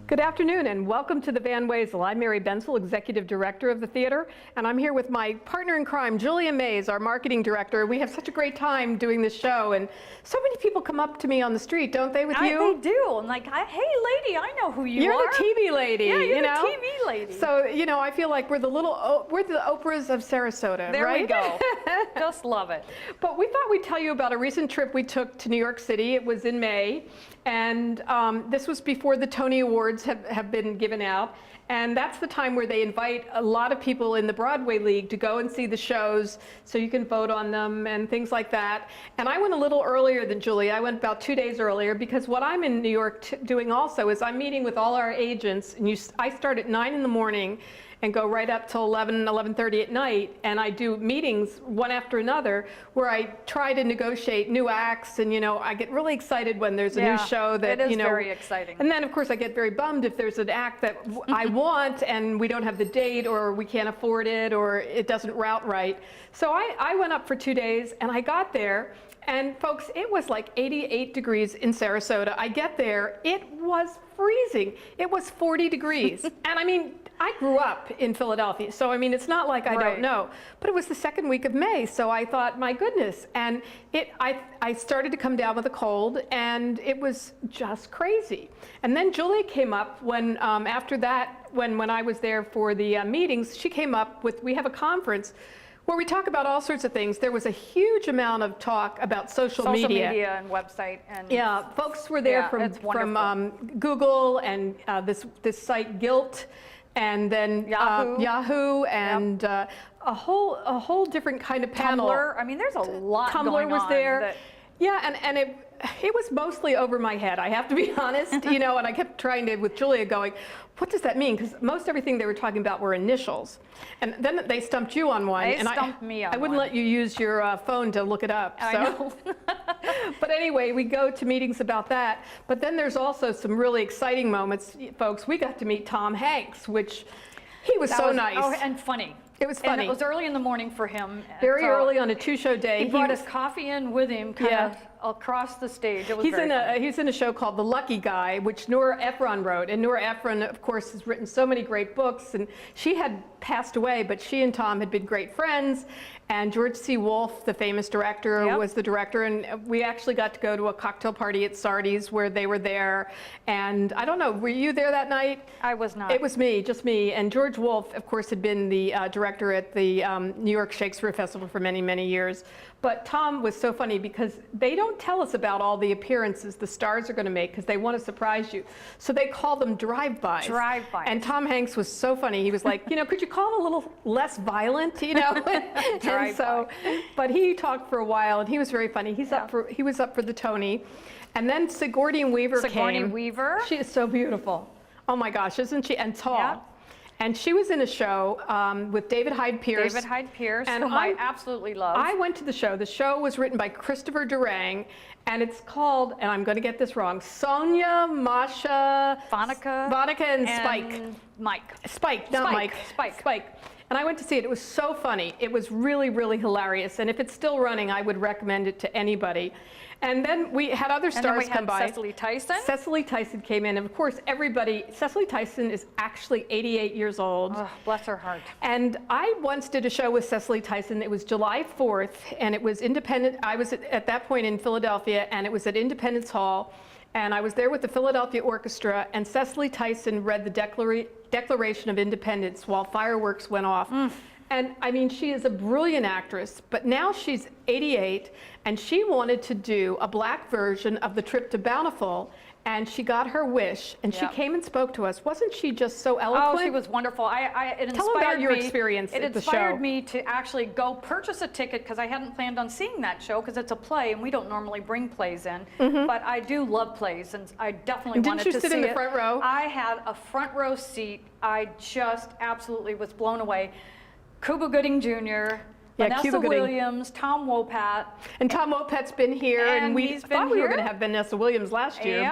Good afternoon and welcome to the Van Wezel. I'm Mary Bensel, Executive Director of the theater, and I'm here with my partner in crime, Julia Mays, our Marketing Director. We have such a great time doing this show, and so many people come up to me on the street, don't they, with you? They do. I'm like, hey lady, I know who you are. You're the TV lady. Yeah, you're the TV lady. So, I feel like we're the Oprahs of Sarasota, there right? There we go. Just love it. But we thought we'd tell you about a recent trip we took to New York City. It was in May, and this was before the Tony Awards have been given out. And that's the time where they invite a lot of people in the Broadway League to go and see the shows so you can vote on them and things like that. And I went a little earlier than Julie. I went about 2 days earlier because what I'm in New York doing also is I'm meeting with all our agents. And I start at 9 in the morning and go right up till 11:30 at night, and I do meetings one after another where I try to negotiate new acts, and I get really excited when there's a new show that it is very exciting. And then of course I get very bummed if there's an act that I want and we don't have the date, or we can't afford it, or it doesn't route right. So I went up for 2 days, and I got there. And folks, it was like 88 degrees in Sarasota. I get there, it was freezing. It was 40 degrees. And I mean, I grew up in Philadelphia, so I mean, it's not like I don't know. But it was the second week of May, so I thought, my goodness. And I started to come down with a cold, and it was just crazy. And then Julia came up when, after that, when I was there for the meetings, she came up with, we have a conference where we talk about all sorts of things. There was a huge amount of talk about social media. Social media and website. And yeah, folks were there from Google and this site Guilt, and then Yahoo and a whole different kind of panel. Tumblr. I mean, there's a lot Tumblr going was on there. Yeah, and it was mostly over my head, I have to be honest, and I kept trying to, with Julia, going, what does that mean? Because most everything they were talking about were initials. And then they stumped you on one. They stumped me on one. I wouldn't let you use your phone to look it up. I know. But anyway, we go to meetings about that. But then there's also some really exciting moments, folks. We got to meet Tom Hanks, which he was so nice. Oh, and funny. It was funny. And it was early in the morning for him. Very early on a two-show day. He brought his coffee in with him, kind of across the stage. It was he's in a show called The Lucky Guy, which Nora Ephron wrote. And Nora Ephron, of course, has written so many great books. And she had passed away, but she and Tom had been great friends. And George C. Wolfe, the famous director, was the director. And we actually got to go to a cocktail party at Sardi's where they were there. And I don't know, were you there that night? I was not. It was me, just me. And George Wolfe, of course, had been the director at the New York Shakespeare Festival for many, many years. But Tom was so funny because they don't tell us about all the appearances the stars are going to make because they want to surprise you. So they call them drive-bys. Drive-bys. And Tom Hanks was so funny. He was like, could you call it a little less violent, And so, but he talked for a while, and he was very funny. He was up for the Tony. And then Sigourney Weaver came. Sigourney Weaver. She is so beautiful. Oh my gosh, isn't she? And tall. Yeah. And she was in a show with David Hyde Pierce. David Hyde Pierce, whom I absolutely love. I went to the show. The show was written by Christopher Durang, and it's called, and I'm going to get this wrong, Sonia, Masha, Vonica, and Spike. Mike. Spike, not Mike. Spike. And I went to see it. It was so funny. It was really, really hilarious. And if it's still running, I would recommend it to anybody. And then we had other stars come by. Cecily Tyson. Cecily Tyson came in. And of course, Cecily Tyson is actually 88 years old. Oh, bless her heart. And I once did a show with Cecily Tyson. It was July 4th, and it was Independent. I was at that point in Philadelphia, and it was at Independence Hall. And I was there with the Philadelphia Orchestra, and Cecily Tyson read the Declaration of Independence while fireworks went off. And I mean, she is a brilliant actress, but now she's 88, and she wanted to do a black version of The Trip to Bountiful, and she got her wish, and she came and spoke to us. Wasn't she just so eloquent? Oh, she was wonderful. It Tell about your experience at the show. It inspired me to actually go purchase a ticket because I hadn't planned on seeing that show because it's a play, and we don't normally bring plays in. But I do love plays, and I definitely wanted to see it. Didn't you sit in the front row? I had a front row seat. I just absolutely was blown away. Cuba Gooding Jr., Vanessa Williams, Tom Wopat. And Tom Wopat's been here, and we thought we were going to have Vanessa Williams last year,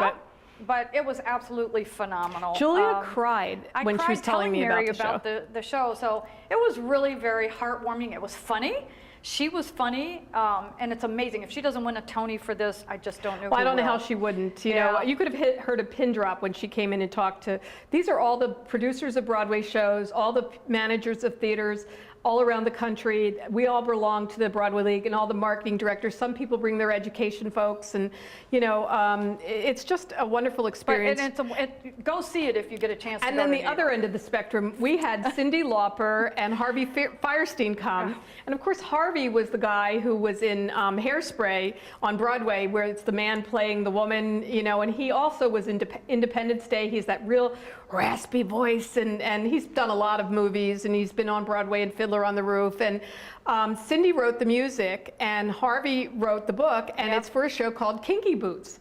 but it was absolutely phenomenal. Julia cried when she was telling me about the show. the show. So it was really very heartwarming. It was funny. She was funny, and it's amazing. If she doesn't win a Tony for this, I just don't know. Well, I don't know will. how she wouldn't. You know, you could have heard a pin drop when she came in and talked to. These are all the producers of Broadway shows, all the managers of theaters, all around the country. We all belong to the Broadway League, and all the marketing directors. Some people bring their education folks, and you know, it's just a wonderful experience. Go see it if you get a chance. And then the other end of the spectrum, we had Cyndi Lauper and Harvey Fierstein come, and of course Harvey was the guy who was in Hairspray on Broadway, where it's the man playing the woman, you know, and he also was in Independence Day. He's that real raspy voice, and he's done a lot of movies, and he's been on Broadway and Fiddler on the Roof, and Cyndi wrote the music, and Harvey wrote the book, and it's for a show called Kinky Boots,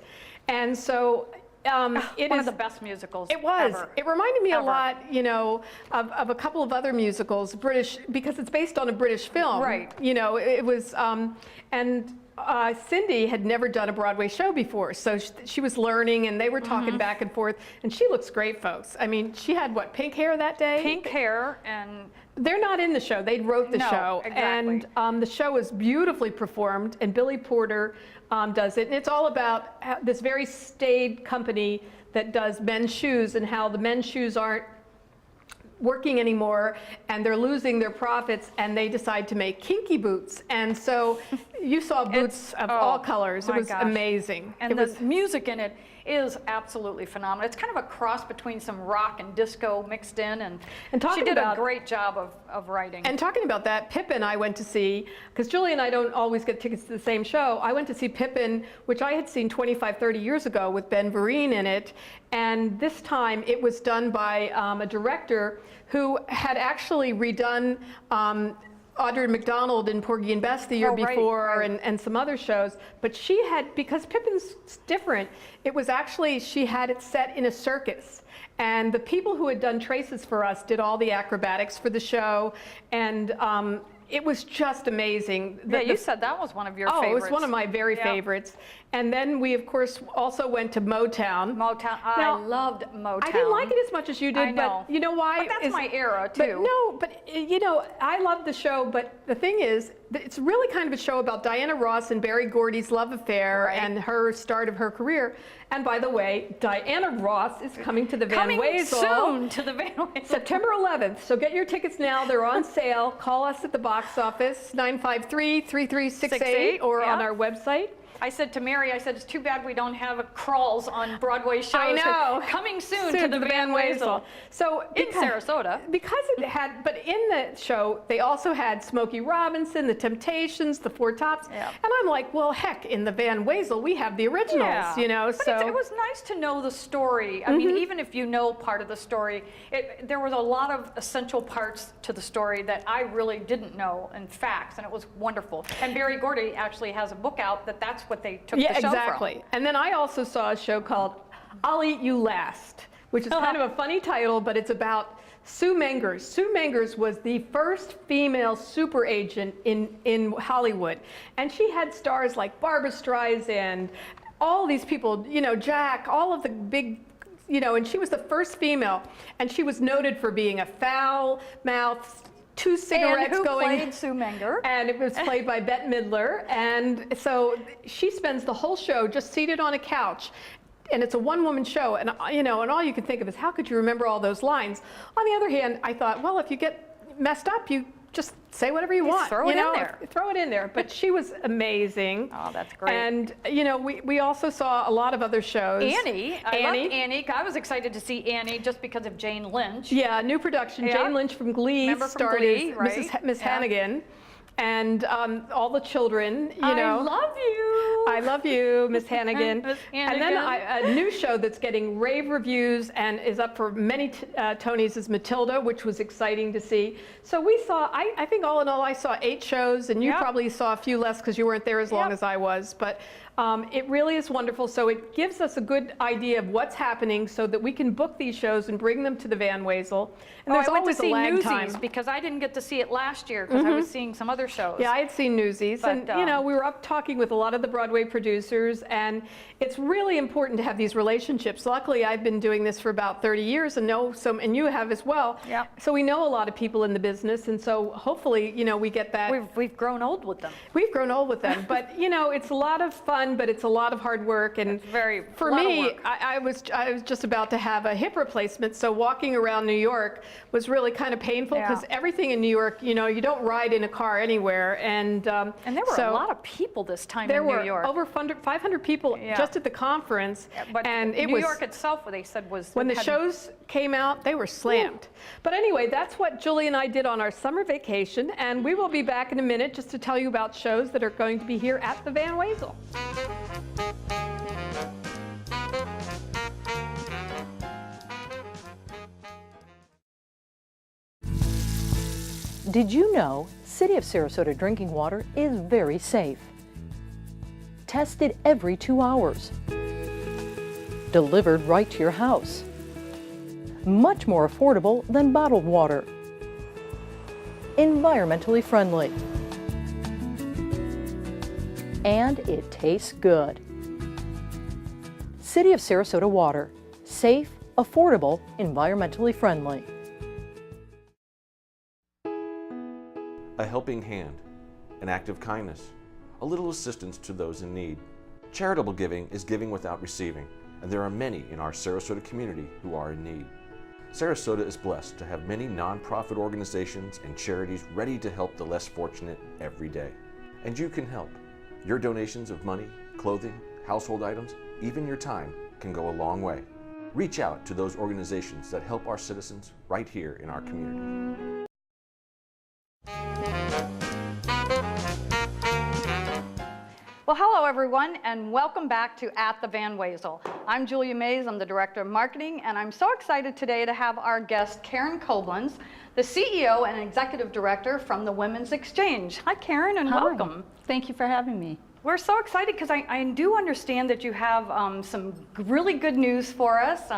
and so it one is of the best musicals. It was. Ever. It reminded me a lot, you know, of a couple of other musicals, British, because it's based on a British film. Right. You know, it was, and Cyndi had never done a Broadway show before, so she was learning, and they were talking back and forth, and she looks great, folks. I mean, she had, what, pink hair that day? Pink hair, and they're not in the show. They wrote the show. Exactly. And the show is beautifully performed, and Billy Porter does it. And it's all about this very staid company that does men's shoes, and how the men's shoes aren't working anymore, and they're losing their profits, and they decide to make kinky boots. And so you saw boots of all colors. It was amazing. And the music in it is absolutely phenomenal. It's kind of a cross between some rock and disco mixed in, and she did a great job of writing. And talking about that, Pippin I went to see, because Julie and I don't always get tickets to the same show. I went to see Pippin, which I had seen 25, 30 years ago with Ben Vereen in it, and this time it was done by a director who had actually redone Audra McDonald in Porgy and Bess the year before, and some other shows, but she had, because Pippin's different, it was actually, she had it set in a circus, and the people who had done traces for us did all the acrobatics for the show, and it was just amazing. Yeah, you said that was one of your favorites. Oh, it was one of my very favorites. And then we, of course, also went to Motown. Motown. I loved Motown. I didn't like it as much as you did, but you know why? But that's my era, too. But you know, I loved the show, but the thing is, it's really kind of a show about Diana Ross and Berry Gordy's love affair and her start of her career. And by the way, Diana Ross is coming to the Van Wezel. Soon to the Van Wezel. September 11th. So get your tickets now. They're on sale. Call us at the box office, 953-3368, or on our website. I said to Mary, I said, it's too bad we don't have crawls on Broadway shows. I know. Coming soon to the Van Wezel. So in Sarasota. Because it had, but in the show, they also had Smokey Robinson, the Temptations, the Four Tops. Yeah. And I'm like, well, heck, in the Van Wezel, we have the originals, you know. But it was nice to know the story. I mean, even if you know part of the story, there was a lot of essential parts to the story that I really didn't know, and facts, and it was wonderful. And Berry Gordy actually has a book out that's what they took the show exactly. from. And then I also saw a show called I'll Eat You Last, which is kind of a funny title, but it's about Sue Mengers. Sue Mengers was the first female super agent in Hollywood. And she had stars like Barbra Streisand, all these people, you know, Jack, all of the big, you know, and she was the first female. And she was noted for being a foul-mouthed, two cigarettes and who going. Played Sue Menger. And it was played by Bette Midler. And so she spends the whole show just seated on a couch. And it's a one-woman show. And, you know, and all you can think of is, how could you remember all those lines? On the other hand, I thought, well, if you get messed up, you just say whatever you want. Throw it in there. Throw it in there. But she was amazing. Oh, that's great. And, you know, we also saw a lot of other shows. Annie. I loved Annie. I was excited to see Annie just because of Jane Lynch. Yeah, new production. Yeah. Jane Lynch from Glee starred as Miss Hannigan. And all the children, you know. I love you. I love you, Miss Hannigan. Miss Hannigan. And then a new show that's getting rave reviews and is up for many Tonys is Matilda, which was exciting to see. So we saw, I think all in all, I saw 8 shows, and you probably saw a few less because you weren't there as long as I was. But It really is wonderful. So it gives us a good idea of what's happening so that we can book these shows and bring them to the Van Wezel. And there's I went always to see a lag Newsies time. because I didn't get to see it last year because I was seeing some other shows. Yeah, I had seen Newsies, But, and you know, we were up talking with a lot of the Broadway producers, and it's really important to have these relationships. Luckily, I've been doing this for about 30 years and know some, and you have as well. Yeah. So we know a lot of people in the business, and so hopefully, you know, we get that. We've grown old with them. We've grown old with them, but you know, it's a lot of fun, but it's a lot of hard work. And for me, I was just about to have a hip replacement, so walking around New York was really kind of painful because everything in New York, you know, you don't ride in a car anywhere. And there were a lot of people this time in New York. There were over 500 people just at the conference, but and New York itself, what they said was when the shows came out, they were slammed. But anyway, that's what Julie and I did on our summer vacation, and we will be back in a minute just to tell you about shows that are going to be here at the Van Wezel. Did you know City of Sarasota drinking water is very safe? Tested every 2 hours. Delivered right to your house. Much more affordable than bottled water. Environmentally friendly. And it tastes good. City of Sarasota water. Safe, affordable, environmentally friendly. A helping hand, an act of kindness, a little assistance to those in need. Charitable giving is giving without receiving, and there are many in our Sarasota community who are in need. Sarasota is blessed to have many nonprofit organizations and charities ready to help the less fortunate every day. And you can help. Your donations of money, clothing, household items, even your time can go a long way. Reach out to those organizations that help our citizens right here in our community. Well, hello everyone, and welcome back to At the Van Wezel. I'm Julia Mays, I'm the Director of Marketing, and I'm so excited today to have our guest, Karen Koblenz, the CEO and Executive Director from the Women's Exchange. Hi Karen, and welcome. Thank you for having me. We're so excited because I do understand that you have some really good news for us,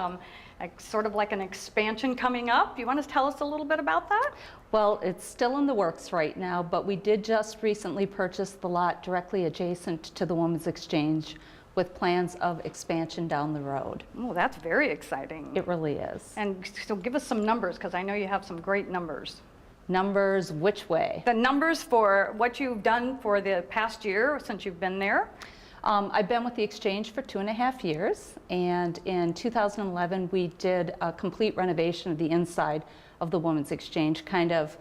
sort of like an expansion coming up. You want to tell us a little bit about that? Well, it's still in the works right now, but we did just recently purchase the lot directly adjacent to the Women's Exchange with plans of expansion down the road. Oh, that's very exciting. It really is. And so give us some numbers, because I know you have some great numbers. Numbers which way? The numbers for what you've done for the past year since you've been there. I've been with the Exchange for 2.5 years, and in 2011 we did a complete renovation of the inside of the Women's Exchange, kind of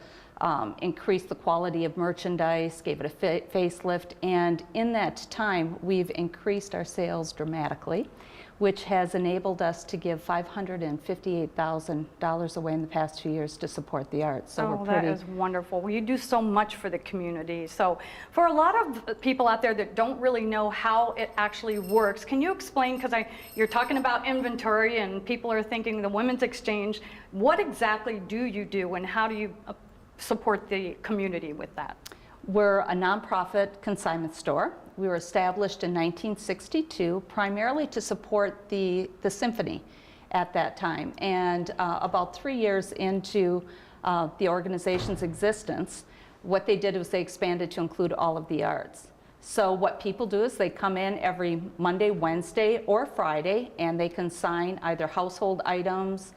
increased the quality of merchandise, gave it a facelift, and in that time we've increased our sales dramatically, which has enabled us to give $558,000 away in the past 2 years to support the arts. So we're pretty... that is wonderful. Well, you do so much for the community. So for a lot of people out there that don't really know how it actually works, can you explain, because you're talking about inventory and people are thinking the Women's Exchange, what exactly do you do and how do you support the community with that? We're a nonprofit consignment store. We were established in 1962 primarily to support the symphony at that time. And about 3 years into the organization's existence, what they did was they expanded to include all of the arts. So what people do is they come in every Monday, Wednesday, or Friday, and they consign either household items,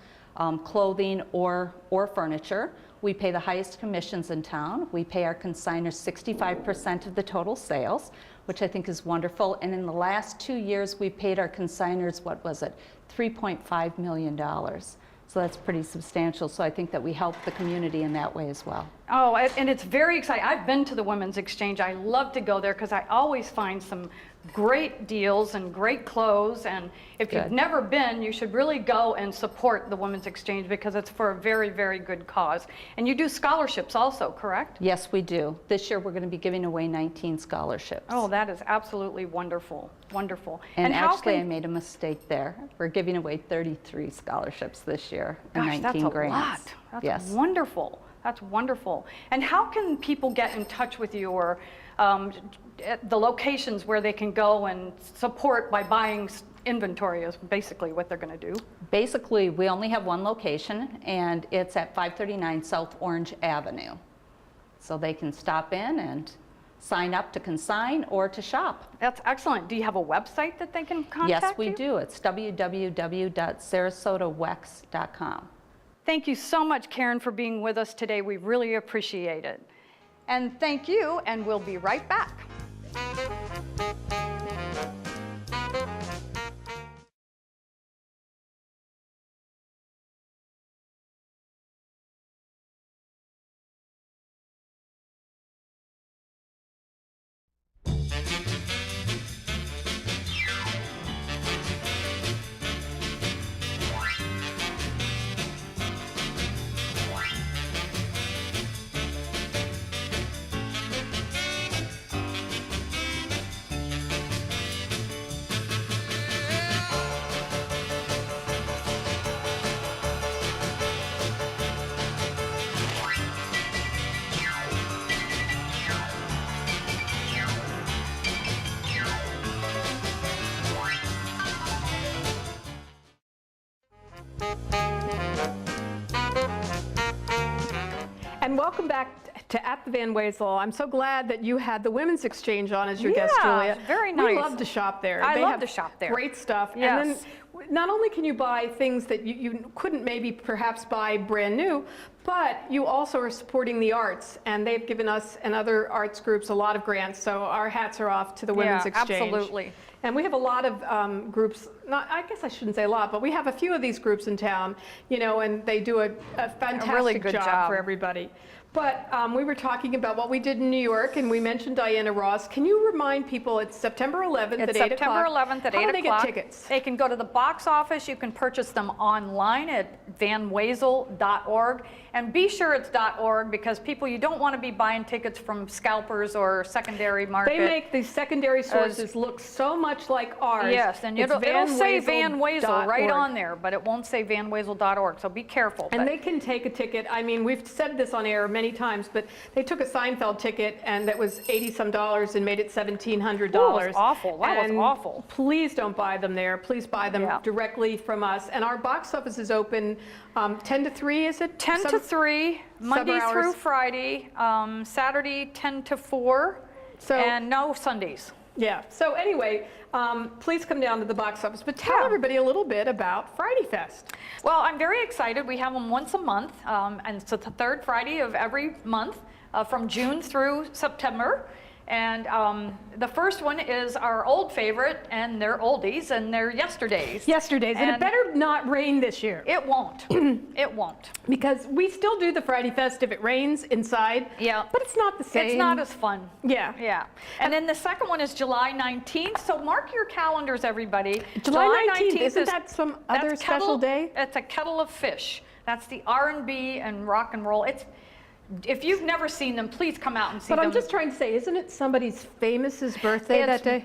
clothing, or furniture. We pay the highest commissions in town. We pay our consigners 65% of the total sales, which I think is wonderful. And in the last 2 years, we paid our consigners, what was it, $3.5 million. So that's pretty substantial. So I think that we help the community in that way as well. Oh, and it's very exciting. I've been to the Women's Exchange. I love to go there because I always find some great deals and great clothes. And if you've never been, you should really go and support the Women's Exchange because it's for a very, very good cause. And you do scholarships also, correct? Yes, we do. This year we're going to be giving away 19 scholarships. Oh, that is absolutely wonderful. Wonderful. And actually, I made a mistake there. We're giving away 33 scholarships this year and 19 grants. That's a lot. That's wonderful. That's wonderful. And how can people get in touch with you, or at the locations where they can go and support by buying inventory is basically what they're going to do? Basically, we only have one location, and it's at 539 South Orange Avenue. So they can stop in and sign up to consign or to shop. That's excellent. Do you have a website that they can contact Yes, we you? do. It's www.sarasotawex.com. Thank you so much, Karen, for being with us today. We really appreciate it. And thank you, and we'll be right back. And welcome back to At the Van Wezel. I'm so glad that you had the Women's Exchange on as your guest, Julia. Very We nice. love to shop there. I They love have to shop there. Great stuff. Yes. And then not only can you buy things that you couldn't maybe perhaps buy brand new, but you also are supporting the arts. And they've given us and other arts groups a lot of grants. So our hats are off to the Women's Exchange. Absolutely. And we have a lot of groups, I guess I shouldn't say a lot, but we have a few of these groups in town, you know, and they do a fantastic really good job. for everybody. But we were talking about what we did in New York, and we mentioned Diana Ross. Can you remind people it's September 11th at 8 o'clock? It's September 11th at 8 o'clock. How do they get tickets? They can go to the box office. You can purchase them online at vanwezel.org. And be sure it's .org, because people, you don't want to be buying tickets from scalpers or secondary market. They make these secondary sources look so much like ours. Yes, and It's it'll say Van Wezel right vanwezel.org. on there, but it won't say vanwezel.org, so be careful. And But- they can take a ticket. I mean, we've said this on air many times, but they took a Seinfeld ticket and that was $80-some and made it $1,700. Ooh, it was awful. That was And awful. Please don't buy them there. Please buy them Yeah. directly from us. And our box office is open 10 to 3, is it? 10 to 3, Monday hours. through Friday, Saturday 10 to 4, So- and no Sundays. Yeah. So anyway, please come down to the box office. But tell everybody a little bit about Friday Fest. Well, I'm very excited. We have them once a month, and it's the third Friday of every month from June through September. And the first one is our old favorite, and they're oldies, and they're yesterdays. Yesterday's. And it better not rain this year. It won't. It won't. Because we still do the Friday Fest if it rains inside. Yeah. But it's not the same. It's not as fun. Yeah. Yeah. And then the second one is July 19th. So mark your calendars, everybody. July 19th, isn't that some other that's special day? It's a kettle of fish. That's the R&B and rock and roll. If you've never seen them, please come out and see But them. I'm just trying to say, isn't it somebody's famous's birthday that day?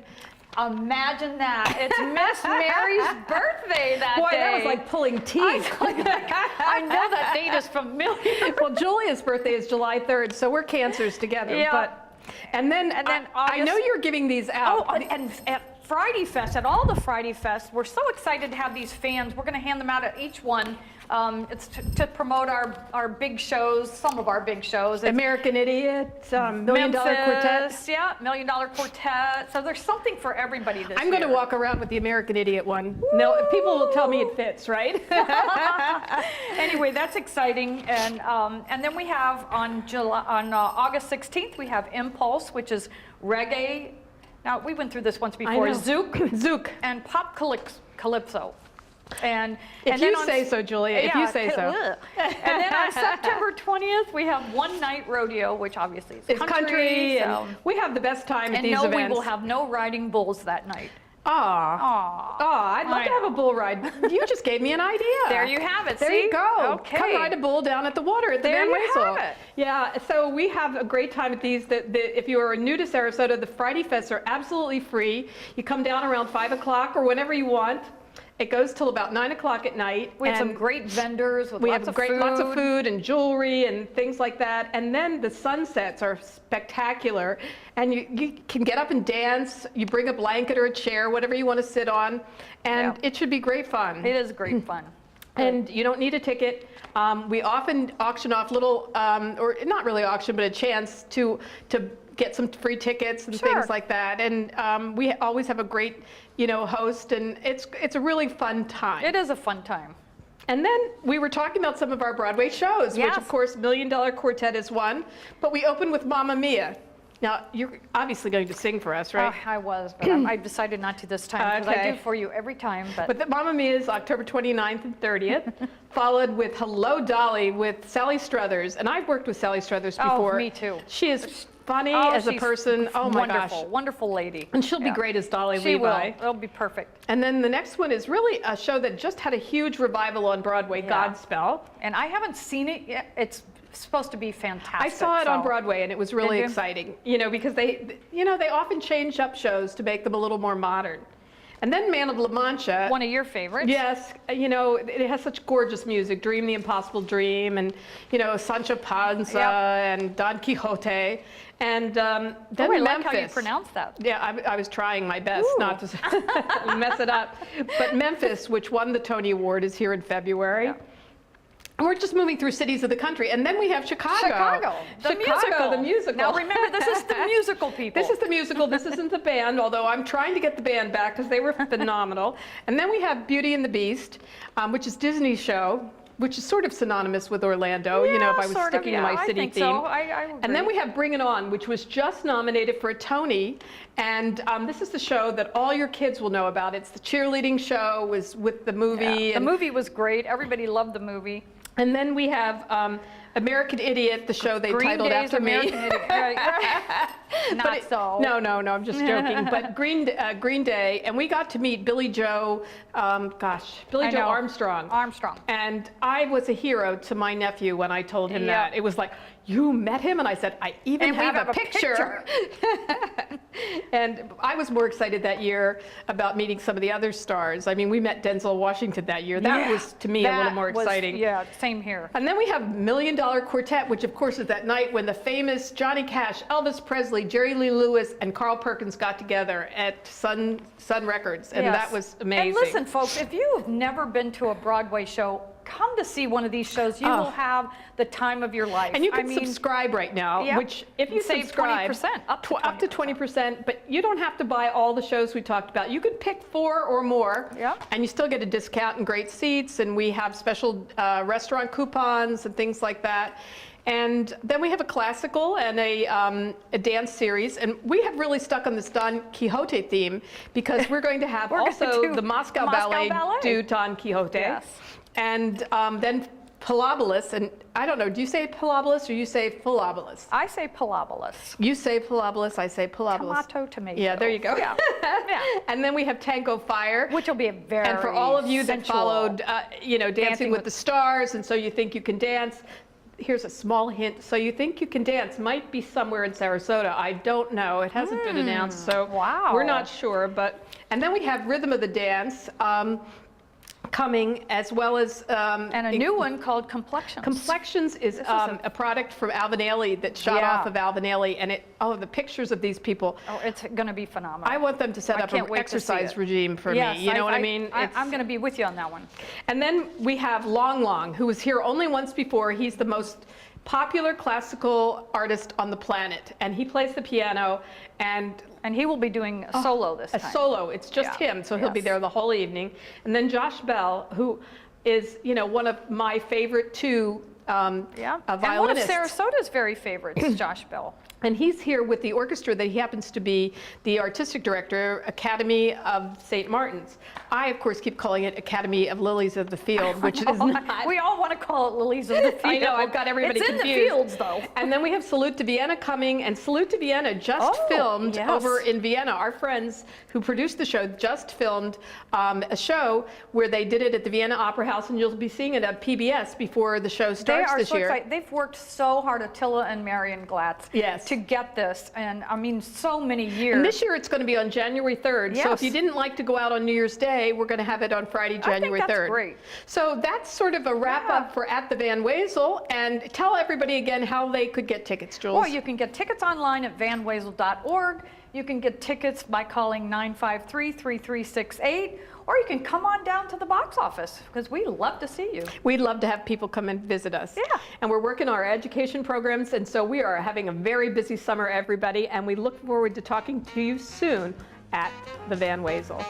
Imagine that. It's Miss Mary's birthday that Boy, day. that was like pulling teeth. I know that date is familiar. Well, Julia's birthday is July 3rd, so we're cancers together. Yeah. But, and then I know August- you're giving these out. Oh, and at Friday Fest, at all the Friday Fests, we're so excited to have these fans. We're going to hand them out at each one. It's to promote our big shows, some of our big shows. It's American Idiot, $1 Million Quartet. Memphis, yeah, $1 Million Quartet. So there's something for everybody this year. I'm going to walk around with the American Idiot one. No, people will tell me it fits, right? Anyway, that's exciting, and then we have on August 16th we have Impulse, which is reggae. Now we went through this once before. know. Zouk and pop calypso. And If then you say so, Julia, if you say so. And then on September 20th we have One Night Rodeo, which obviously is It's country, so- and we have the best time at and these no, events. we will have no riding bulls that night. Aw. I'd love I to have a know. bull ride. You just gave me an idea. There you have it. There See? you go. Okay. Come ride a bull down at the water at the There Van you Wezel. have it. Yeah, so we have a great time at these. If you are new to Sarasota, the Friday Fests are absolutely free. You come down around 5 o'clock or whenever you want. It goes till about 9 o'clock at night. We have some and great vendors with we lots have of great, food. lots of food and jewelry and things like that. And then the sunsets are spectacular. And you can get up and dance. You bring a blanket or a chair, whatever you want to sit on. And it should be great fun. It is great fun. And you don't need a ticket. We often auction off little, or not really auction, but a chance to get some free tickets and things like that. And we always have a great, host, and it's a really fun time. It is a fun time. And then we were talking about some of our Broadway shows, which of course Million Dollar Quartet is one, but we opened with Mamma Mia. Now, you're obviously going to sing for us, right? I was, but I decided not to this time, because I do for you every time. But the Mamma Mia is October 29th and 30th, followed with Hello, Dolly with Sally Struthers. And I've worked with Sally Struthers before. Oh, me too. She is funny as a person. Oh my gosh. Wonderful, wonderful lady. And she'll be great as Dolly She will. Levi. It'll be perfect. And then the next one is really a show that just had a huge revival on Broadway, Godspell. And I haven't seen it yet. It's supposed to be fantastic. I saw it on so- Broadway, and it was really you? exciting, because they often change up shows to make them a little more modern. And then Man of La Mancha. One of your favorites. Yes, it has such gorgeous music, Dream the Impossible Dream, and, Sancho Panza and Don Quixote. And then I Memphis. like how you pronounce that. Yeah, I was trying my best not to mess it up. But Memphis, which won the Tony Award, is here in February. Yeah. And we're just moving through cities of the country. And then we have Chicago. The musical. The musical. Now remember, this is the musical, people. This is the musical. This isn't the band, although I'm trying to get the band back because they were phenomenal. And then we have Beauty and the Beast, which is Disney's show, which is sort of synonymous with Orlando, if I was sticking to my city theme. So. I agree. And then we have Bring It On, which was just nominated for a Tony. And this is the show that all your kids will know about. It's the cheerleading show with the movie. Yeah. The movie was great. Everybody loved the movie. And then we have American Idiot, the show they titled after me. Not so. No, I'm just joking. But Green Day, and we got to meet Billy Joe, Billy Joe Armstrong. Armstrong. And I was a hero to my nephew when I told him that. It was like, you met him? And I said, I even have a picture. And I was more excited that year about meeting some of the other stars. I mean, we met Denzel Washington that year. That was, to me, a little more exciting. Yeah, same here. And then we have Million Dollar Quartet, which of course is that night when the famous Johnny Cash, Elvis Presley, Jerry Lee Lewis, and Carl Perkins got together at Sun Records. And that was amazing. And listen, folks, if you have never been to a Broadway show, come to see one of these shows. You will have the time of your life. And you can subscribe right now, which if you save subscribe, 20%, up to 20%, but you don't have to buy all the shows we talked about. You could pick 4 or more, and you still get a discount and great seats, and we have special restaurant coupons and things like that. And then we have a classical and a dance series, and we have really stuck on this Don Quixote theme because we're going to have also the Moscow Ballet do Don Quixote. Yes. And then Pilobolus, and I don't know, do you say Pilobolus or you say Philobolus? I say Pilobolus. You say Pilobolus, I say Pilobolus. Tomato. Yeah, there you go. Yeah. And then we have Tango Fire. Which will be a very And for all of you that sensual, followed, Dancing with the Stars, and so you think you can dance, here's a small hint. So you think you can dance might be somewhere in Sarasota. I don't know. It hasn't been announced, so we're not sure. And then we have Rhythm of the Dance. Coming, as well as and a new one called Complexions. Complexions is a product from Alvin Ailey that shot off of Alvin Ailey, and the pictures of these people. Oh, it's going to be phenomenal. I want them to set up an exercise regime for me. You know what I mean? I'm going to be with you on that one. And then we have Long Long, who was here only once before. He's the most popular classical artist on the planet, and he plays the piano. And he will be doing a solo this time. A solo. It's just him, so he'll be there the whole evening. And then Josh Bell, who is, one of my favorite two violinists. And one of Sarasota's very favorites, Josh Bell. And he's here with the orchestra that he happens to be the artistic director, Academy of St. Martin's. I, of course, keep calling it Academy of Lilies of the Field, which is not. We all want to call it Lilies of the Field. I know, I've got everybody confused. It's in the fields, though. And then we have Salute to Vienna coming, and Salute to Vienna just filmed over in Vienna. Our friends who produced the show just filmed a show where they did it at the Vienna Opera House, and you'll be seeing it at PBS before the show starts. charge are this so year. excited. They've worked so hard, Attila and Marion Glatz, Yes. to get this, and I mean, so many years. And this year it's going to be on January 3rd. So if you Yes. didn't like to go out on New Year's Day, we're going to have it on Friday, January 3rd. that's great. So that's sort of a wrap up for At the Van Wezel. And tell everybody again how they could get tickets, Jules. Well, you can get tickets online at vanwezel.org. You can get tickets by calling 953-3368, or you can come on down to the box office, because we love to see you. We'd love to have people come and visit us. Yeah. And we're working on our education programs, and so we are having a very busy summer, everybody, and we look forward to talking to you soon at the Van Wezel.